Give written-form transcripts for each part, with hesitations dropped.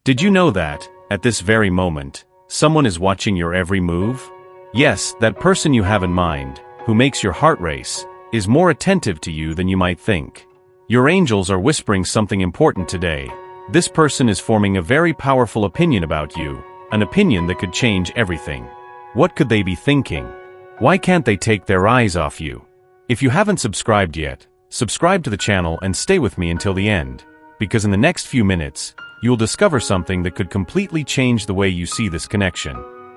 Did you know that, at this very moment, someone is watching your every move? Yes, that person you have in mind, who makes your heart race, is more attentive to you than you might think. Your angels are whispering something important today. This person is forming a very powerful opinion about you, an opinion that could change everything. What could they be thinking? Why can't they take their eyes off you? If you haven't subscribed yet, subscribe to the channel and stay with me until the end, because in the next few minutes, you'll discover something that could completely change the way you see this connection.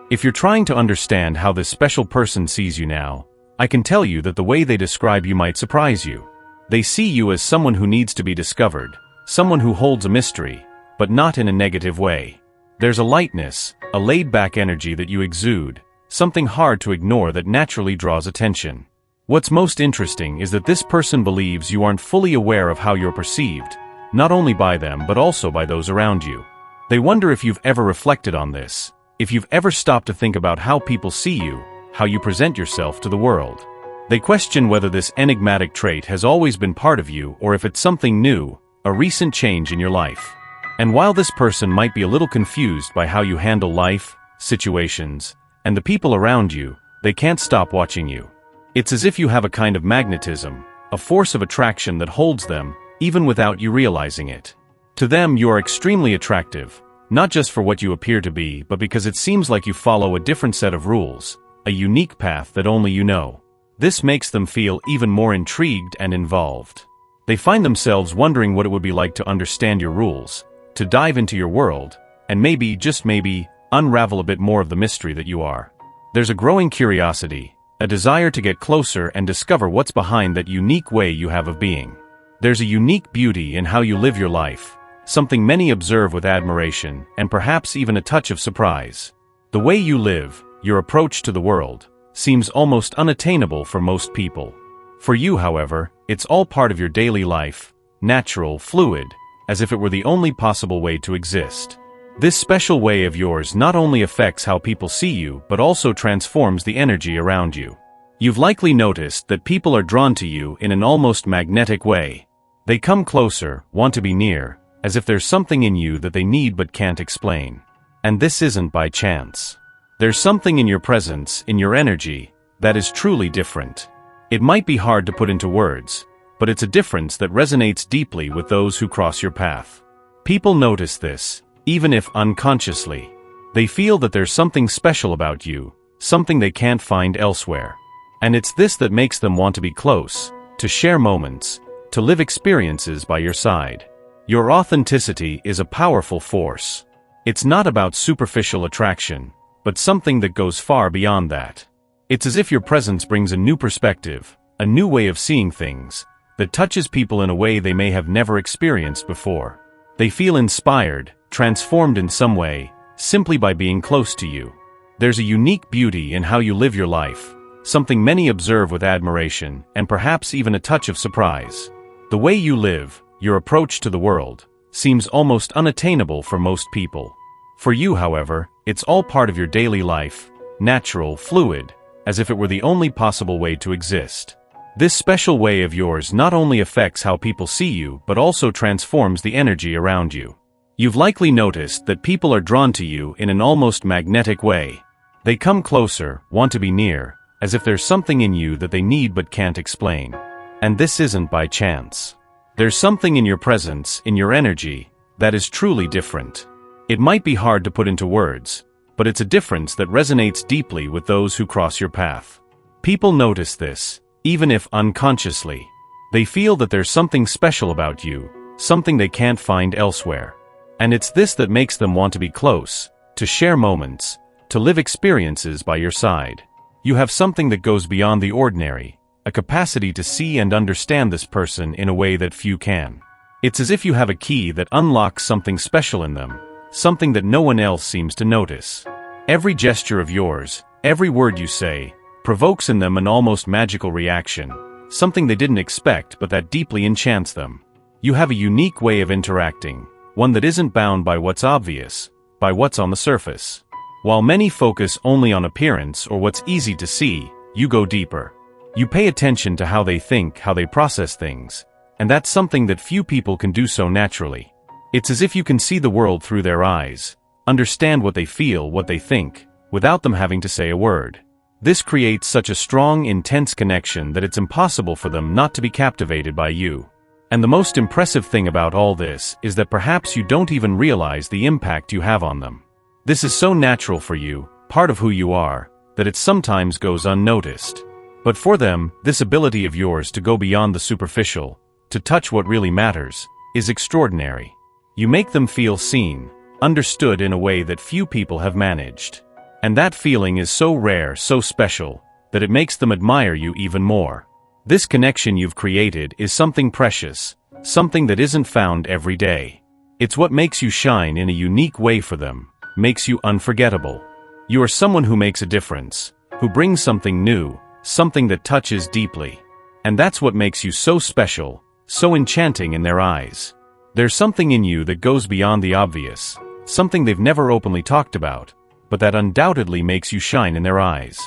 If you're trying to understand how this special person sees you now, I can tell you that the way they describe you might surprise you. They see you as someone who needs to be discovered, someone who holds a mystery, but not in a negative way. There's a lightness, a laid-back energy that you exude, something hard to ignore that naturally draws attention. What's most interesting is that this person believes you aren't fully aware of how you're perceived, not only by them but also by those around you. They wonder if you've ever reflected on this, if you've ever stopped to think about how people see you, how you present yourself to the world. They question whether this enigmatic trait has always been part of you or if it's something new, a recent change in your life. And while this person might be a little confused by how you handle life, situations, and the people around you, they can't stop watching you. It's as if you have a kind of magnetism, a force of attraction that holds them, even without you realizing it. To them, you are extremely attractive, not just for what you appear to be, but because it seems like you follow a different set of rules, a unique path that only you know. This makes them feel even more intrigued and involved. They find themselves wondering what it would be like to understand your rules, to dive into your world, and maybe, just maybe, unravel a bit more of the mystery that you are. There's a growing curiosity, a desire to get closer and discover what's behind that unique way you have of being. There's a unique beauty in how you live your life, something many observe with admiration and perhaps even a touch of surprise. The way you live, your approach to the world, seems almost unattainable for most people. For you, however, it's all part of your daily life, natural, fluid, as if it were the only possible way to exist. This special way of yours not only affects how people see you but also transforms the energy around you. You've likely noticed that people are drawn to you in an almost magnetic way. They come closer, want to be near, as if there's something in you that they need but can't explain. And this isn't by chance. There's something in your presence, in your energy, that is truly different. It might be hard to put into words, but it's a difference that resonates deeply with those who cross your path. People notice this, even if unconsciously. They feel that there's something special about you, something they can't find elsewhere. And it's this that makes them want to be close, to share moments, to live experiences by your side. Your authenticity is a powerful force. It's not about superficial attraction, but something that goes far beyond that. It's as if your presence brings a new perspective, a new way of seeing things, that touches people in a way they may have never experienced before. They feel inspired, transformed in some way, simply by being close to you. There's a unique beauty in how you live your life, something many observe with admiration and perhaps even a touch of surprise. The way you live, your approach to the world, seems almost unattainable for most people. For you, however, it's all part of your daily life, natural, fluid, as if it were the only possible way to exist. This special way of yours not only affects how people see you but also transforms the energy around you. You've likely noticed that people are drawn to you in an almost magnetic way. They come closer, want to be near, as if there's something in you that they need but can't explain. And this isn't by chance. There's something in your presence, in your energy, that is truly different. It might be hard to put into words, but it's a difference that resonates deeply with those who cross your path. People notice this, even if unconsciously. They feel that there's something special about you, something they can't find elsewhere. And it's this that makes them want to be close, to share moments, to live experiences by your side. You have something that goes beyond the ordinary, a capacity to see and understand this person in a way that few can. It's as if you have a key that unlocks something special in them, something that no one else seems to notice. Every gesture of yours, every word you say, provokes in them an almost magical reaction, something they didn't expect but that deeply enchants them. You have a unique way of interacting, one that isn't bound by what's obvious, by what's on the surface. While many focus only on appearance or what's easy to see, you go deeper. You pay attention to how they think, how they process things, and that's something that few people can do so naturally. It's as if you can see the world through their eyes, understand what they feel, what they think, without them having to say a word. This creates such a strong, intense connection that it's impossible for them not to be captivated by you. And the most impressive thing about all this is that perhaps you don't even realize the impact you have on them. This is so natural for you, part of who you are, that it sometimes goes unnoticed. But for them, this ability of yours to go beyond the superficial, to touch what really matters, is extraordinary. You make them feel seen, understood in a way that few people have managed. And that feeling is so rare, so special, that it makes them admire you even more. This connection you've created is something precious, something that isn't found every day. It's what makes you shine in a unique way for them, makes you unforgettable. You are someone who makes a difference, who brings something new, something that touches deeply. And that's what makes you so special, so enchanting in their eyes. There's something in you that goes beyond the obvious, something they've never openly talked about, but that undoubtedly makes you shine in their eyes.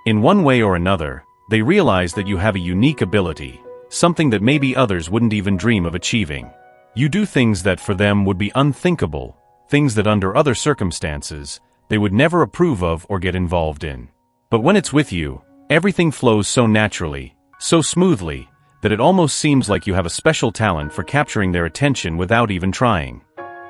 In one way or another, they realize that you have a unique ability, something that maybe others wouldn't even dream of achieving. You do things that for them would be unthinkable, things that under other circumstances, they would never approve of or get involved in. But when it's with you, everything flows so naturally, so smoothly, that it almost seems like you have a special talent for capturing their attention without even trying.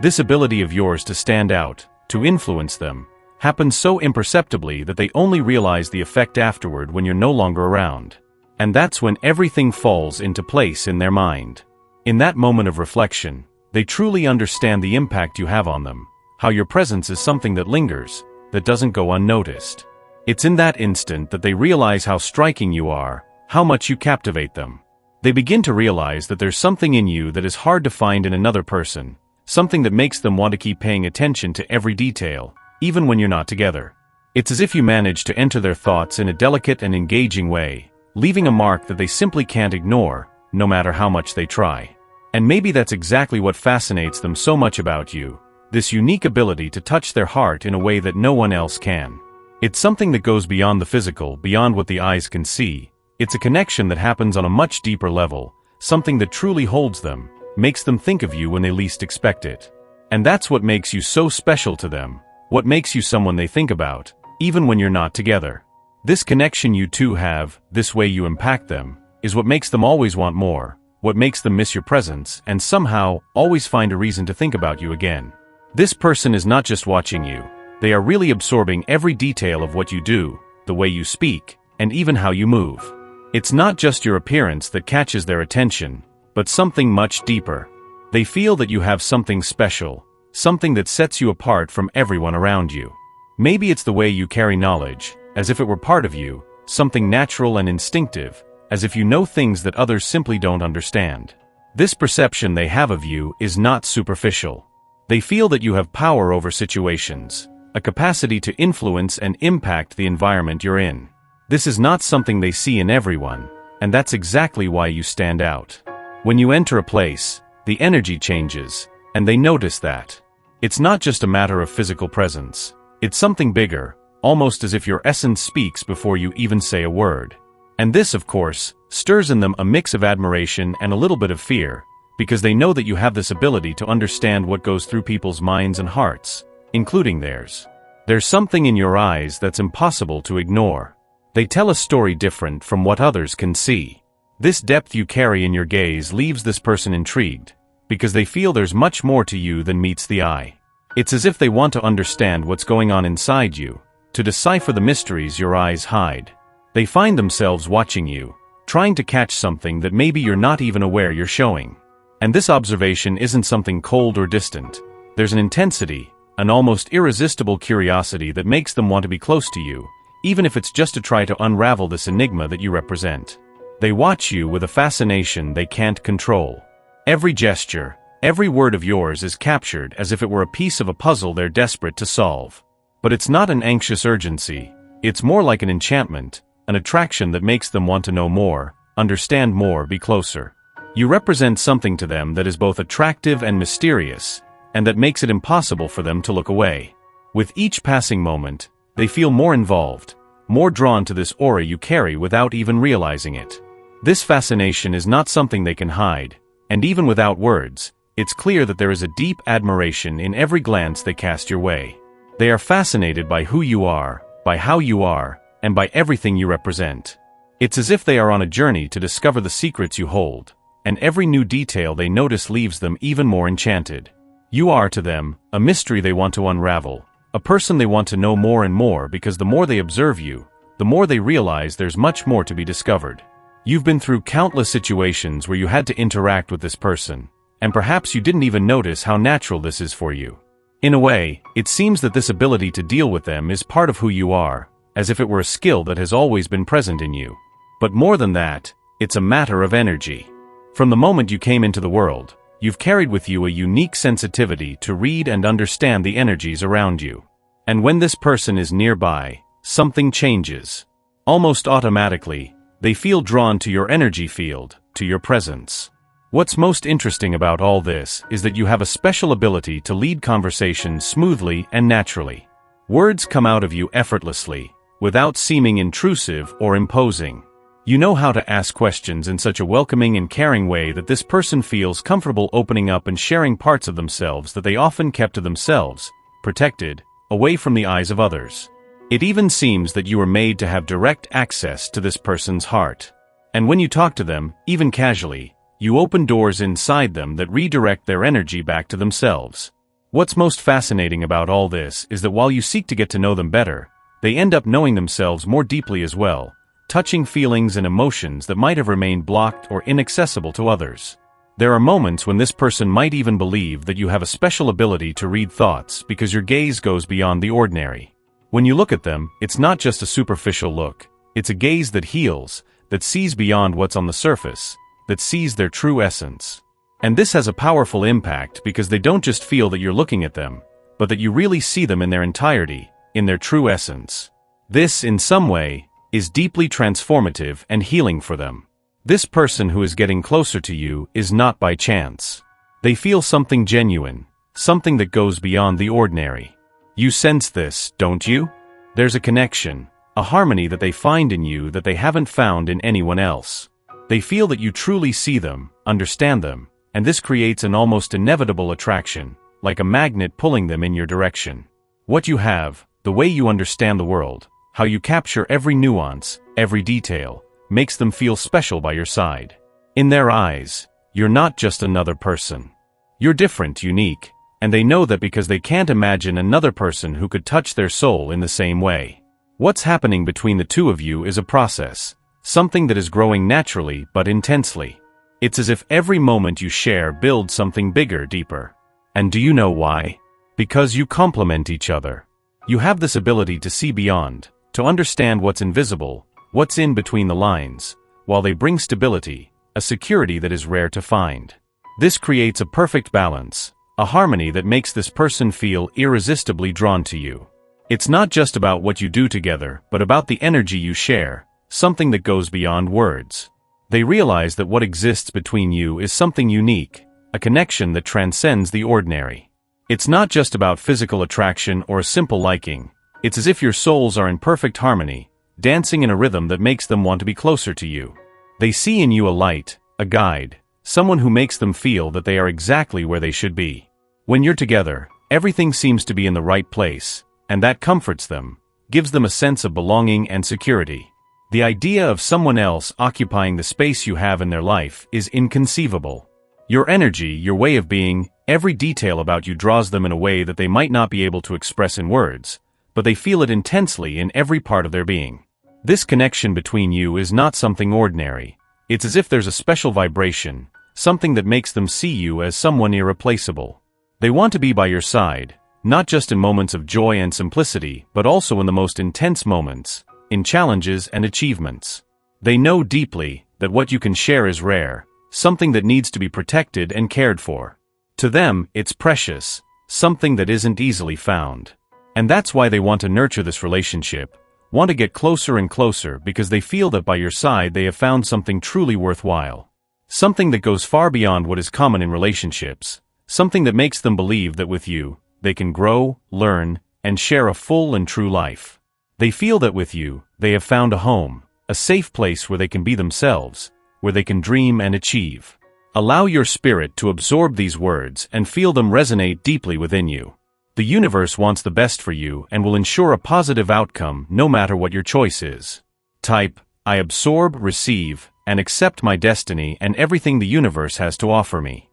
This ability of yours to stand out, to influence them, happens so imperceptibly that they only realize the effect afterward when you're no longer around. And that's when everything falls into place in their mind. In that moment of reflection, they truly understand the impact you have on them, how your presence is something that lingers, that doesn't go unnoticed. It's in that instant that they realize how striking you are, how much you captivate them. They begin to realize that there's something in you that is hard to find in another person, something that makes them want to keep paying attention to every detail, even when you're not together. It's as if you manage to enter their thoughts in a delicate and engaging way, leaving a mark that they simply can't ignore, no matter how much they try. And maybe that's exactly what fascinates them so much about you, this unique ability to touch their heart in a way that no one else can. It's something that goes beyond the physical, beyond what the eyes can see. It's a connection that happens on a much deeper level, something that truly holds them, makes them think of you when they least expect it. And that's what makes you so special to them, what makes you someone they think about, even when you're not together. This connection you two have, this way you impact them, is what makes them always want more, what makes them miss your presence, and somehow, always find a reason to think about you again. This person is not just watching you, they are really absorbing every detail of what you do, the way you speak, and even how you move. It's not just your appearance that catches their attention, but something much deeper. They feel that you have something special, something that sets you apart from everyone around you. Maybe it's the way you carry knowledge, as if it were part of you, something natural and instinctive, as if you know things that others simply don't understand. This perception they have of you is not superficial. They feel that you have power over situations, a capacity to influence and impact the environment you're in. This is not something they see in everyone, and that's exactly why you stand out. When you enter a place, the energy changes, and they notice that. It's not just a matter of physical presence. It's something bigger, almost as if your essence speaks before you even say a word. And this, of course, stirs in them a mix of admiration and a little bit of fear, because they know that you have this ability to understand what goes through people's minds and hearts, including theirs. There's something in your eyes that's impossible to ignore. They tell a story different from what others can see. This depth you carry in your gaze leaves this person intrigued, because they feel there's much more to you than meets the eye. It's as if they want to understand what's going on inside you, to decipher the mysteries your eyes hide. They find themselves watching you, trying to catch something that maybe you're not even aware you're showing. And this observation isn't something cold or distant. There's an intensity, an almost irresistible curiosity that makes them want to be close to you, even if it's just to try to unravel this enigma that you represent. They watch you with a fascination they can't control. Every gesture, every word of yours is captured as if it were a piece of a puzzle they're desperate to solve. But it's not an anxious urgency, it's more like an enchantment, an attraction that makes them want to know more, understand more, be closer. You represent something to them that is both attractive and mysterious, and that makes it impossible for them to look away. With each passing moment, they feel more involved, more drawn to this aura you carry without even realizing it. This fascination is not something they can hide, and even without words, It's clear that there is a deep admiration in every glance they cast your way. They are fascinated by who you are, by how you are, and by everything you represent. It's as if they are on a journey to discover the secrets you hold, and every new detail they notice leaves them even more enchanted. You are to them a mystery they want to unravel, a person they want to know more and more, because the more they observe you, the more they realize there's much more to be discovered. You've been through countless situations where you had to interact with this person, and perhaps you didn't even notice how natural this is for you. In a way, it seems that this ability to deal with them is part of who you are, as if it were a skill that has always been present in you. But more than that, it's a matter of energy. From the moment you came into the world, you've carried with you a unique sensitivity to read and understand the energies around you. And when this person is nearby, something changes. Almost automatically, they feel drawn to your energy field, to your presence. What's most interesting about all this is that you have a special ability to lead conversations smoothly and naturally. Words come out of you effortlessly, without seeming intrusive or imposing. You know how to ask questions in such a welcoming and caring way that this person feels comfortable opening up and sharing parts of themselves that they often kept to themselves, protected, away from the eyes of others. It even seems that you are made to have direct access to this person's heart. And when you talk to them, even casually, you open doors inside them that redirect their energy back to themselves. What's most fascinating about all this is that while you seek to get to know them better, they end up knowing themselves more deeply as well, touching feelings and emotions that might have remained blocked or inaccessible to others. There are moments when this person might even believe that you have a special ability to read thoughts because your gaze goes beyond the ordinary. When you look at them, it's not just a superficial look. It's a gaze that heals, that sees beyond what's on the surface, that sees their true essence. And this has a powerful impact because they don't just feel that you're looking at them, but that you really see them in their entirety, in their true essence. This, in some way, is deeply transformative and healing for them. This person who is getting closer to you is not by chance. They feel something genuine, something that goes beyond the ordinary. You sense this, don't you? There's a connection, a harmony that they find in you that they haven't found in anyone else. They feel that you truly see them, understand them, and this creates an almost inevitable attraction, like a magnet pulling them in your direction. What you have, the way you understand the world, how you capture every nuance, every detail, makes them feel special by your side. In their eyes, you're not just another person. You're different, unique, and they know that because they can't imagine another person who could touch their soul in the same way. What's happening between the two of you is a process, something that is growing naturally but intensely. It's as if every moment you share builds something bigger, deeper. And do you know why? Because you complement each other. You have this ability to see beyond, to understand what's invisible, what's in between the lines, while they bring stability, a security that is rare to find. This creates a perfect balance, a harmony that makes this person feel irresistibly drawn to you. It's not just about what you do together, but about the energy you share, something that goes beyond words. They realize that what exists between you is something unique, a connection that transcends the ordinary. It's not just about physical attraction or a simple liking. It's as if your souls are in perfect harmony, dancing in a rhythm that makes them want to be closer to you. They see in you a light, a guide, someone who makes them feel that they are exactly where they should be. When you're together, everything seems to be in the right place, and that comforts them, gives them a sense of belonging and security. The idea of someone else occupying the space you have in their life is inconceivable. Your energy, your way of being, every detail about you draws them in a way that they might not be able to express in words, but they feel it intensely in every part of their being. This connection between you is not something ordinary. It's as if there's a special vibration, something that makes them see you as someone irreplaceable. They want to be by your side, not just in moments of joy and simplicity, but also in the most intense moments, in challenges and achievements. They know deeply that what you can share is rare, something that needs to be protected and cared for. To them, it's precious, something that isn't easily found. And that's why they want to nurture this relationship, want to get closer and closer because they feel that by your side they have found something truly worthwhile. Something that goes far beyond what is common in relationships, something that makes them believe that with you, they can grow, learn, and share a full and true life. They feel that with you, they have found a home, a safe place where they can be themselves, where they can dream and achieve. Allow your spirit to absorb these words and feel them resonate deeply within you. The universe wants the best for you and will ensure a positive outcome no matter what your choice is. Type, I absorb, receive, and accept my destiny and everything the universe has to offer me.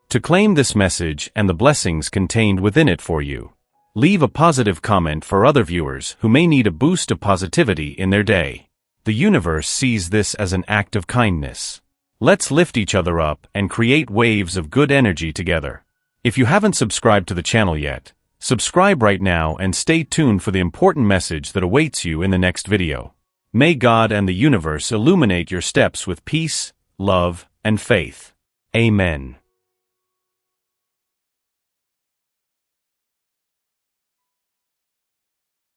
To claim this message and the blessings contained within it for you, leave a positive comment for other viewers who may need a boost of positivity in their day. The universe sees this as an act of kindness. Let's lift each other up and create waves of good energy together. If you haven't subscribed to the channel yet, subscribe right now and stay tuned for the important message that awaits you in the next video. May God and the universe illuminate your steps with peace, love, and faith. Amen.